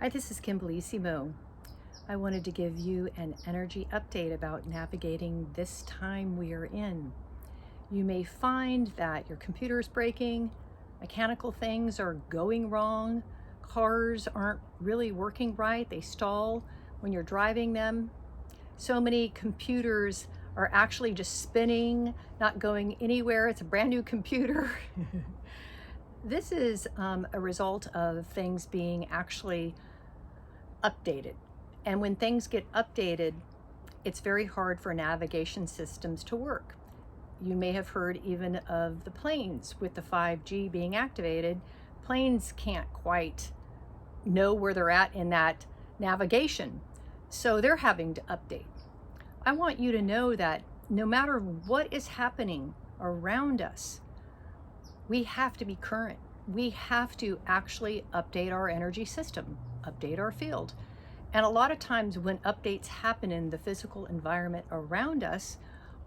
Hi, this is Bellisimo. I wanted to give you an energy update about navigating this time we are in. You may find that your computer is breaking, mechanical things are going wrong, cars aren't really working right, they stall when you're driving them. So many computers are actually just spinning, not going anywhere. It's a brand new computer. This is a result of things being actually updated. And when things get updated, it's very hard for navigation systems to work. You may have heard even of the planes with the 5G being activated. Planes can't quite know where they're at in that navigation, so they're having to update. I want you to know that no matter what is happening around us, we have to be current. We have to actually update our energy system, update our field. And a lot of times when updates happen in the physical environment around us,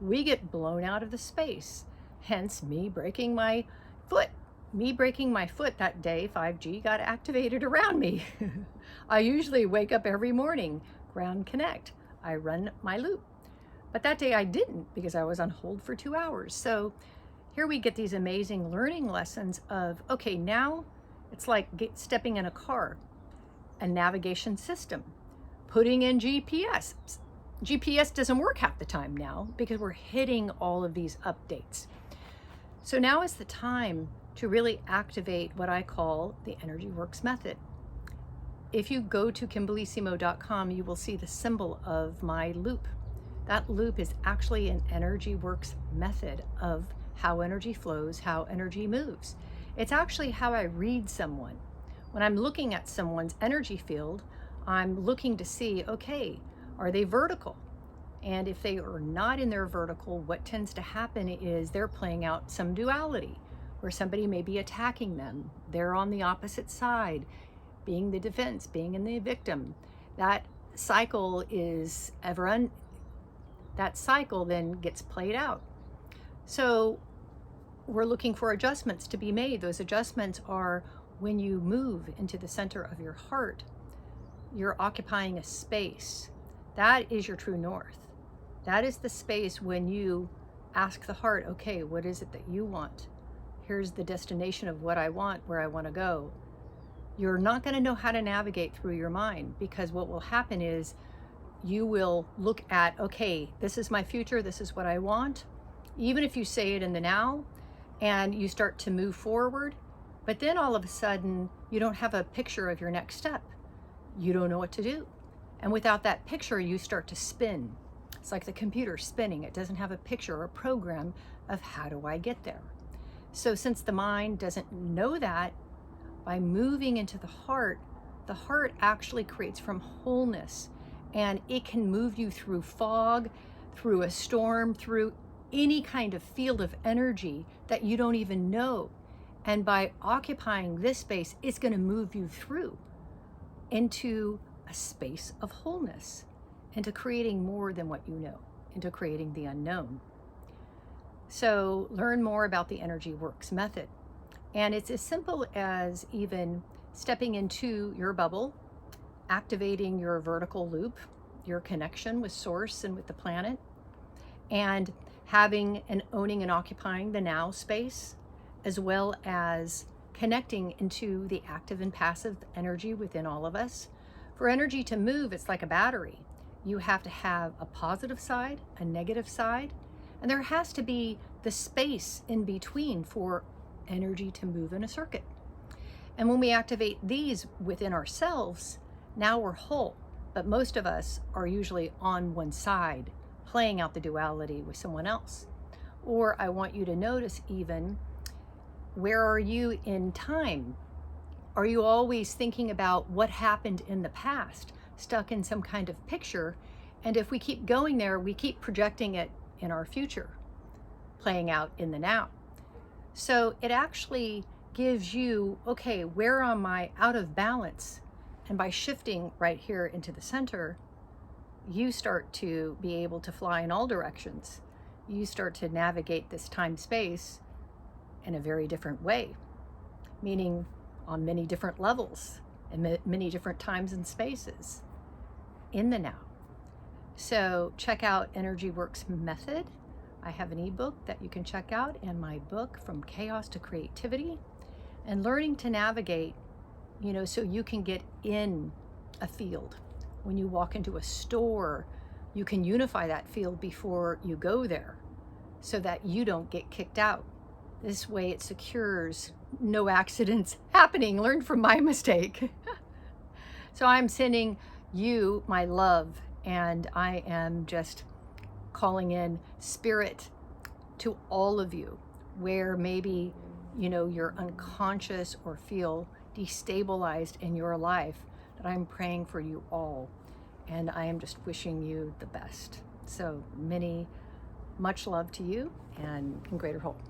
we get blown out of the space. Hence me breaking my foot. Me breaking my foot that day, 5G got activated around me. I usually wake up every morning, ground connect. I run my loop. But that day I didn't because I was on hold for 2 hours. So here we get these amazing learning lessons of, okay, now it's like stepping in a car, a navigation system, putting in GPS. GPS doesn't work half the time now because we're hitting all of these updates. So now is the time to really activate what I call the EnergyWorks Method. If you go to bellisimo.com, you will see the symbol of my loop. That loop is actually an EnergyWorks method of how energy flows, how energy moves. It's actually how I read someone. When I'm looking at someone's energy field, I'm looking to see, okay, are they vertical? And if they are not in their vertical, what tends to happen is they're playing out some duality where somebody may be attacking them. They're on the opposite side, being the defense, being in the victim. That cycle is that cycle then gets played out. So we're looking for adjustments to be made. Those adjustments are when you move into the center of your heart, you're occupying a space. That is your true north. That is the space when you ask the heart, okay, what is it that you want? Here's the destination of what I want, where I want to go. You're not going to know how to navigate through your mind because what will happen is you will look at, okay, this is my future, this is what I want. Even if you say it in the now and you start to move forward, but then all of a sudden you don't have a picture of your next step. You don't know what to do. And without that picture, you start to spin. It's like the computer spinning. It doesn't have a picture or a program of how do I get there. So since the mind doesn't know that, by moving into the heart actually creates from wholeness. And it can move you through fog, through a storm, through any kind of field of energy that you don't even know. And by occupying this space, it's going to move you through into a space of wholeness, into creating more than what you know, into creating the unknown. So learn more about the EnergyWorks method. And it's as simple as even stepping into your bubble, activating your vertical loop, your connection with source and with the planet, and having and owning and occupying the now space, as well as connecting into the active and passive energy within all of us. For energy to move, it's like a battery. You have to have a positive side, a negative side, and there has to be the space in between for energy to move in a circuit. And when we activate these within ourselves, now we're whole. But most of us are usually on one side, playing out the duality with someone else. Or I want you to notice even, where are you in time? Are you always thinking about what happened in the past, stuck in some kind of picture? And if we keep going there, we keep projecting it in our future, playing out in the now. So it actually gives you, okay, where am I out of balance? And by shifting right here into the center, you start to be able to fly in all directions. You start to navigate this time space in a very different way, meaning on many different levels. in many different times and spaces in the now. So check out EnergyWorks Method. I have an ebook that you can check out, and my book, From Chaos to Creativity, and learning to navigate, so you can get in a field. When you walk into a store, you can unify that field before you go there so that you don't get kicked out. This way it secures no accidents happening. Learn from my mistake. So I'm sending you my love, and I am just calling in spirit to all of you where maybe, you're unconscious or feel destabilized in your life, that I'm praying for you all. And I am just wishing you the best. So much love to you, and in greater hope.